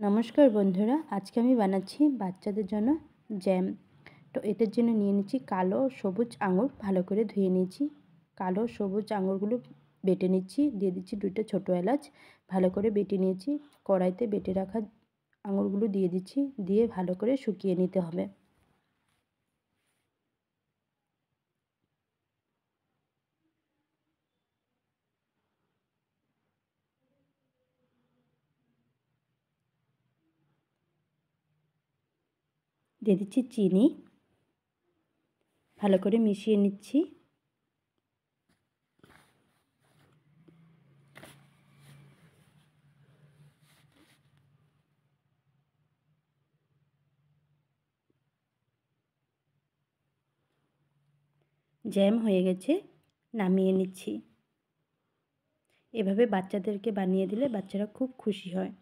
নমস্কার বন্ধুরা, আজকে আমি বানাচ্ছি বাচ্চাদের জন্য জ্যাম। তো এটার জন্য নিয়ে নিচ্ছি কালো সবুজ আঙুর, ভালো করে ধুয়ে নিয়েছি। কালো সবুজ আঙুরগুলো বেটে নিচ্ছি, দিয়ে দিচ্ছি 2টা ছোটো এলাচ, ভালো করে বেটে নিয়েছি। কড়াইতে বেটে রাখা আঙুরগুলো দিয়ে দিচ্ছি, দিয়ে ভালো করে শুকিয়ে নিতে হবে। দিয়ে দিচ্ছি চিনি, ভালো করে মিশিয়ে নিচ্ছি। জ্যাম হয়ে গেছে, নামিয়ে নিচ্ছি। এভাবে বাচ্চাদেরকে বানিয়ে দিলে বাচ্চারা খুব খুশি হয়।